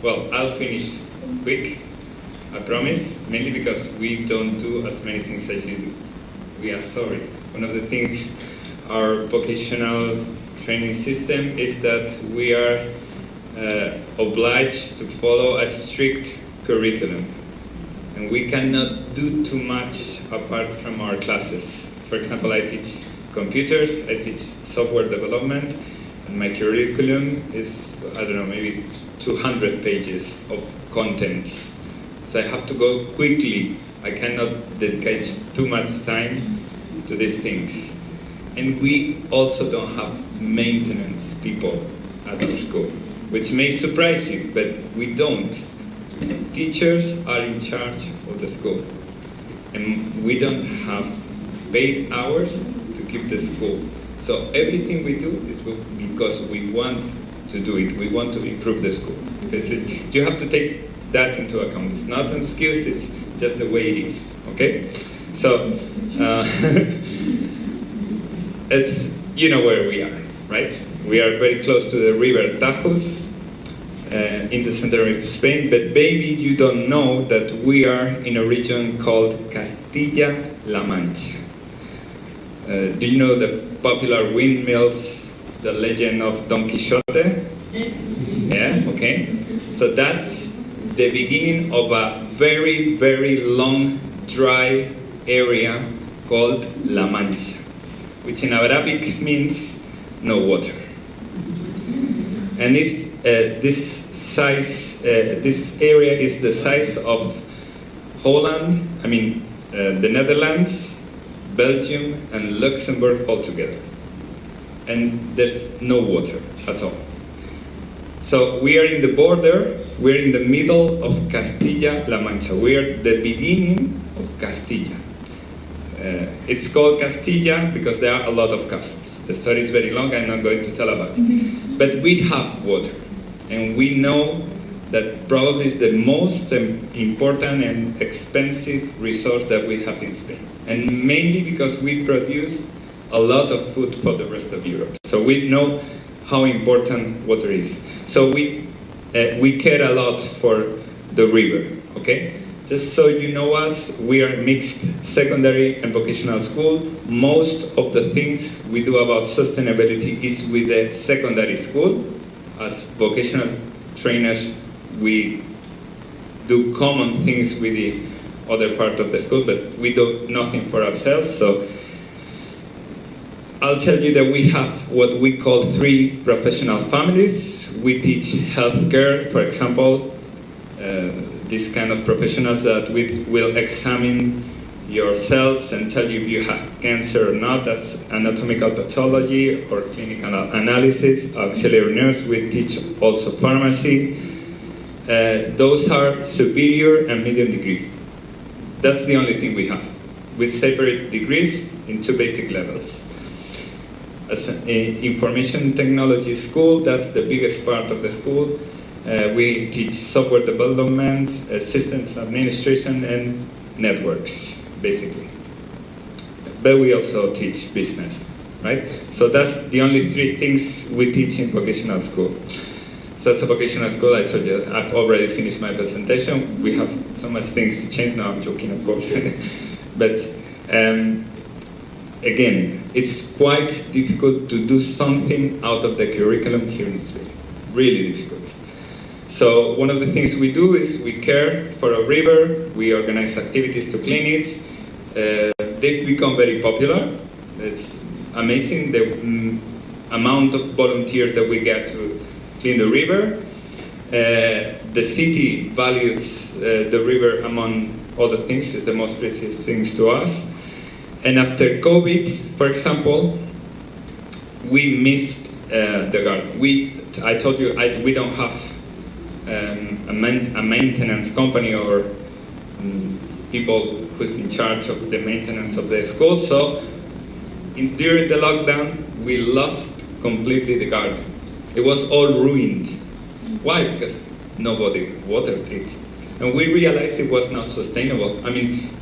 Well, I'll finish quick, I promise, mainly because we don't do as many things as you do. We are sorry. One of the things our vocational training system is that we are obliged to follow a strict curriculum. And we cannot do too much apart from our classes. For example, I teach computers, I teach software development, and my curriculum is, I don't know, maybe 200 pages of content. So I have to go quickly. I cannot dedicate too much time to these things. And we also don't have maintenance people at our school, which may surprise you, but we don't. Teachers are in charge of the school, and we don't have paid hours to keep the school. So everything we do is because we want to do it. We want to improve the school. Because you have to take that into account. It's not an excuse, it's just the way it is. Okay? So, it's, you know where we are, right? We are very close to the river Tajo, in the center of Spain, but maybe you don't know that we are in a region called Castilla-La Mancha. Do you know the popular windmills, the legend of Don Quixote? Yes. Yeah, okay. So that's the beginning of a very, very long, dry area called La Mancha, which in Arabic means no water. And this area is the size of Holland, the Netherlands, Belgium, and Luxembourg all together. And there's no water at all. So we are in the border, we're in the middle of Castilla-La Mancha. We are the beginning of Castilla. It's called Castilla because there are a lot of castles. The story is very long, I'm not going to tell about it. But we have water, and we know that probably is the most important and expensive resource that we have in Spain. And mainly because we produce a lot of food for the rest of Europe. So we know how important water is. So we care a lot for the river, okay? Just so you know us, we are a mixed secondary and vocational school. Most of the things we do about sustainability is with the secondary school. As vocational trainers, we do common things with the other part of the school, but we do nothing for ourselves. So I'll tell you that we have what we call 3 professional families. We teach healthcare, for example, these kind of professionals that will examine your cells and tell you if you have cancer or not. That's anatomical pathology or clinical analysis. Auxiliary nurse, we teach also pharmacy. Those are superior and medium degree. That's the only thing we have, with separate degrees in 2 basic levels. As an information technology school, that's the biggest part of the school. We teach software development, systems administration, and networks, basically. But we also teach business, right? So that's the only 3 things we teach in vocational school. So as a vocational school, I told you, I've already finished my presentation. We have so much things to change. Now I'm joking, of course. But again, it's quite difficult to do something out of the curriculum here in Spain. Really difficult. So one of the things we do is we care for a river, we organize activities to clean it. They've become very popular. It's amazing the amount of volunteers that we get to clean the river. The city values the river among other things, it's the most precious things to us. And after COVID, for example, we missed the garden. I told you we don't have a maintenance company or people who's in charge of the maintenance of the school. So during the lockdown, we lost completely the garden. It was all ruined. Why? Because nobody watered it. And we realized it was not sustainable.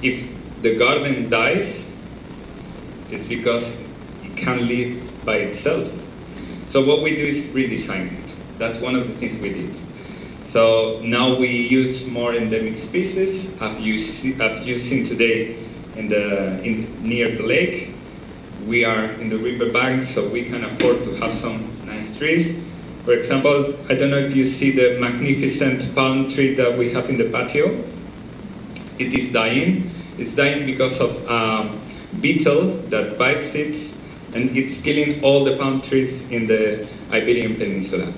If the garden dies, it's because it can't live by itself. So what we do is redesign it. That's one of the things we did. So now we use more endemic species. As you've seen today near the lake. We are in the riverbank, so we can afford to have some nice trees. For example, I don't know if you see the magnificent palm tree that we have in the patio. It is dying. It's dying because of a beetle that bites it, and it's killing all the palm trees in the Iberian Peninsula.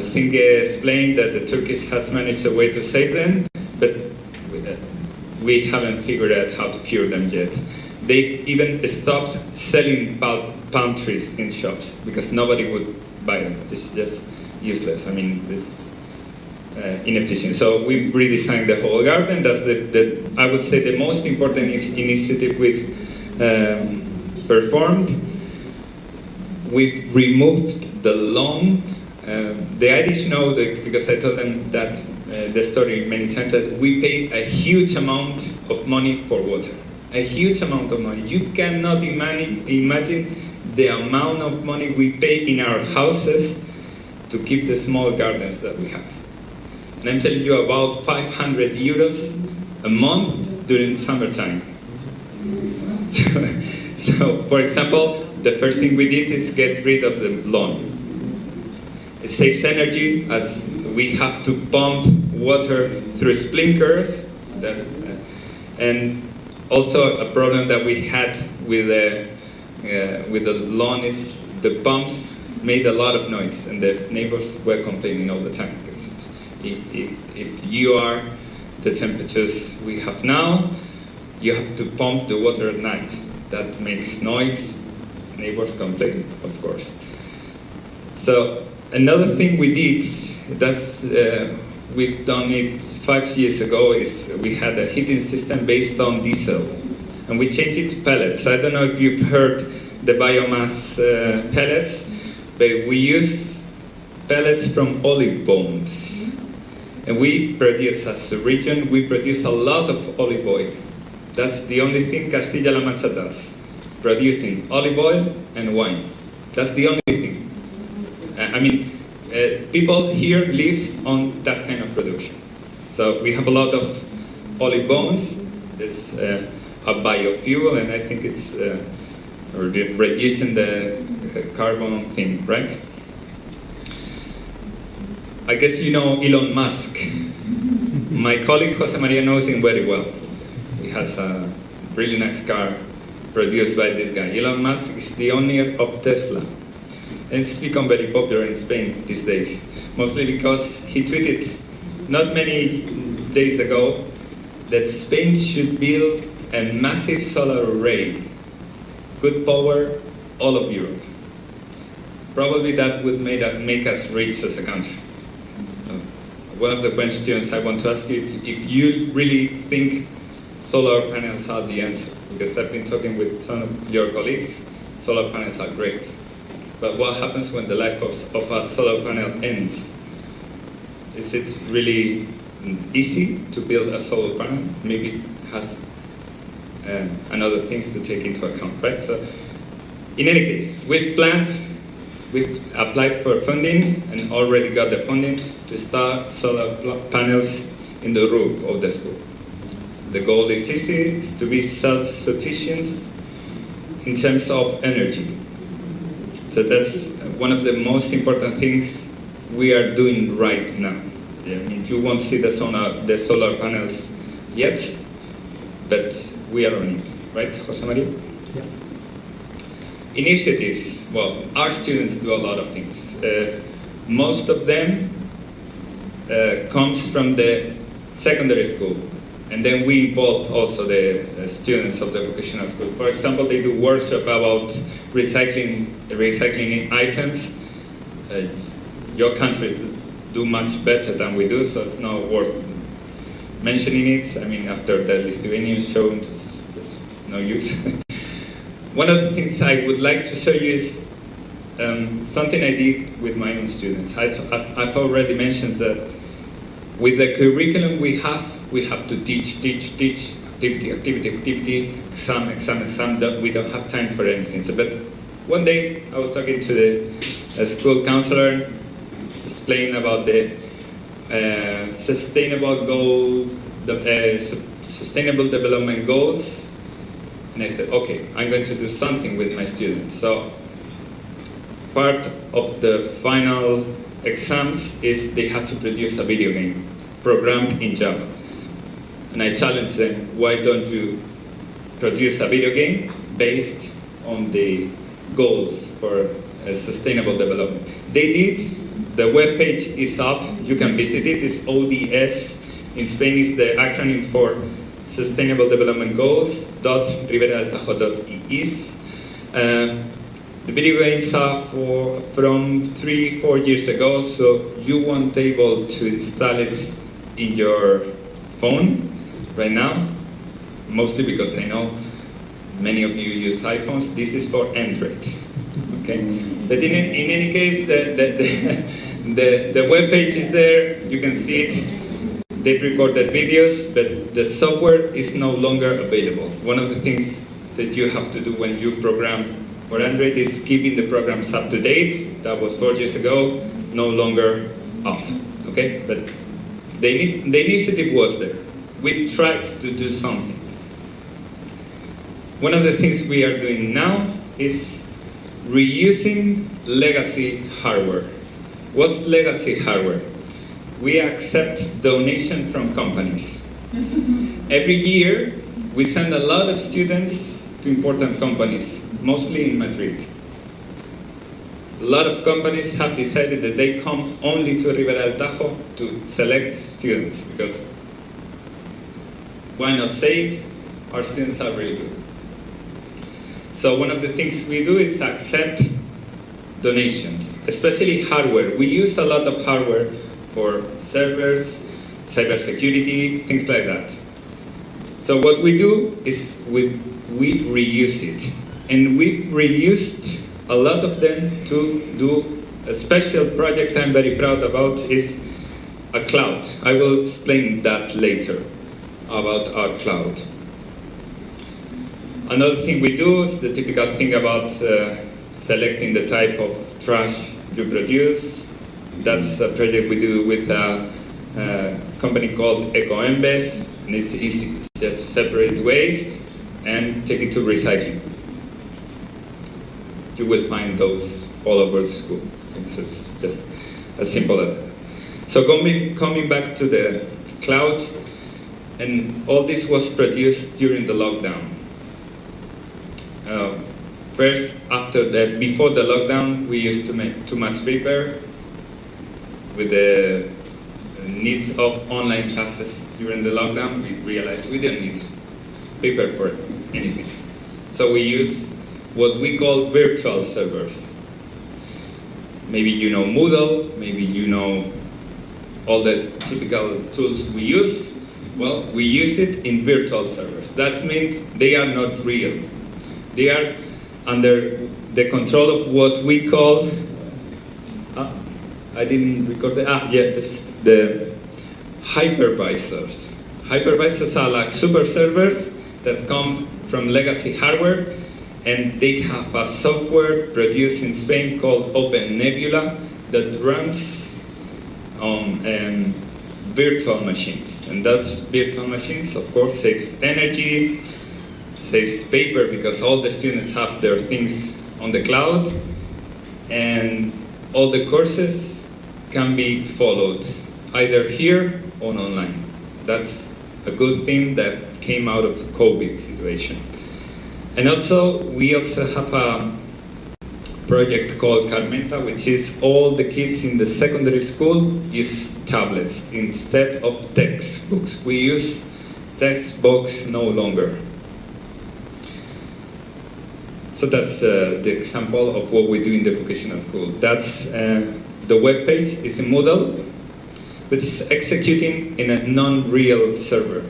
Singe explained that the Turkish has managed a way to save them, but we haven't figured out how to cure them yet. They even stopped selling palm trees in shops because nobody would buy them. It's just useless. I mean, it's inefficient. So we redesigned the whole garden. That's I would say the most important initiative we've performed. We've removed the lawn. The Irish know because I told them that the story many times, that we pay a huge amount of money for water. A huge amount of money. You cannot imagine the amount of money we pay in our houses to keep the small gardens that we have. And I'm telling you, about 500 euros a month during summertime. So, for example, the first thing we did is get rid of the lawn. It saves energy as we have to pump water through sprinklers. And also a problem that we had with the lawn is the pumps made a lot of noise, and the neighbors were complaining all the time. Because if you are the temperatures we have now, you have to pump the water at night. That makes noise. Neighbors complain, of course. So another thing we did, we've done it 5 years ago, is we had a heating system based on diesel, and we changed it to pellets. I don't know if you've heard the biomass pellets, but we use pellets from olive bones. And we produce, as a region, we produce a lot of olive oil. That's the only thing Castilla-La Mancha does, producing olive oil and wine. That's the only thing. I mean, people here live on that kind of production. So we have a lot of olive bones. It's a biofuel, and I think it's reducing the carbon thing, right? I guess you know Elon Musk. My colleague Jose Maria knows him very well. He has a really nice car produced by this guy. Elon Musk is the owner of Tesla. And it's become very popular in Spain these days, mostly because he tweeted not many days ago that Spain should build a massive solar array, could power all of Europe. Probably that would make us rich as a country. One of the questions I want to ask you, if you really think solar panels are the answer, because I've been talking with some of your colleagues, solar panels are great. But what happens when the life of a solar panel ends? Is it really easy to build a solar panel? Maybe it has another things to take into account, right? So, in any case, we've applied for funding and already got the funding to start solar panels in the roof of the school. The goal is easy, is to be self-sufficient in terms of energy. So that's one of the most important things we are doing right now. I mean, you won't see the solar panels yet, but we are on it, right, Jose Maria? Yeah. Initiatives. Well, our students do a lot of things. Most of them comes from the secondary school, and then we involve also the students of the vocational school. For example, they do workshop about recycling items. Your countries do much better than we do, so it's not worth mentioning it. I mean, after the Lithuanian show, there's no use. One of the things I would like to show you is something I did with my own students. I've already mentioned that with the curriculum we have to teach, activity, exam, that we don't have time for anything. So, but one day I was talking to the school counselor, explaining about the sustainable development goals, and I said, okay, I'm going to do something with my students. So part of the final exams is they had to produce a video game programmed in Java. And I challenged them, why don't you produce a video game based on the goals for sustainable development? They did. The web page is up. You can visit it. It's ODS. In Spain, is the acronym for Sustainable Development Goals, .riberadeltajo.es. The video games are from 3-4 years ago, so you won't be able to install it in your phone right now, mostly because I know many of you use iPhones. This is for Android, okay? But in any case, the web page is there. You can see it. They've recorded videos, but the software is no longer available. One of the things that you have to do when you program for Android is keeping the programs up to date. That was 4 years ago, no longer up, okay? But the initiative was there. We tried to do something. One of the things we are doing now is reusing legacy hardware. What's legacy hardware? We accept donation from companies. Every year, we send a lot of students to important companies, mostly in Madrid. A lot of companies have decided that they come only to Ribera del Tajo to select students, because why not say it? Our students are very good. So one of the things we do is accept donations, especially hardware. We use a lot of hardware for servers, cybersecurity, things like that. So what we do is we reuse it. And we've reused a lot of them to do a special project I'm very proud about, is a cloud. I will explain that later about our cloud. Another thing we do is the typical thing about selecting the type of trash you produce. That's a project we do with a company called EcoEmbes, and it's easy. It's just separate waste and take it to recycling. You will find those all over the school. It's just as simple as that. So coming back to the cloud, and all this was produced during the lockdown. First, before the lockdown, we used to make too much paper with the needs of online classes. During the lockdown, we realized we didn't need paper for anything. So we use what we call virtual servers. Maybe you know Moodle, maybe you know all the typical tools we use. Well, we use it in virtual servers. That means they are not real. They are under the control of what we call, I didn't record the hypervisors. Hypervisors are like super servers that come from legacy hardware, and they have a software produced in Spain called OpenNebula that runs on virtual machines. And those virtual machines, of course, saves energy, saves paper, because all the students have their things on the cloud, and all the courses can be followed either here or online. That's a good thing that came out of the COVID situation. And also, we also have a project called Carmenta, which is all the kids in the secondary school use tablets instead of textbooks. We use textbooks no longer. So that's the example of what we do in the vocational school. That's the web page is in Moodle, but it's executing in a non-real server.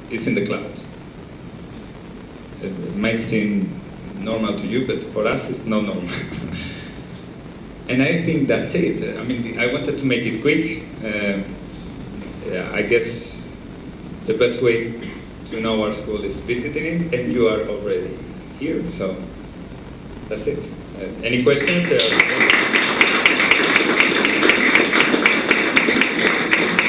It's in the cloud. It might seem normal to you, but for us it's not normal. And I think that's it. I mean, I wanted to make it quick. I guess the best way to know our school is visiting it, and you are already here, so that's it. Any questions?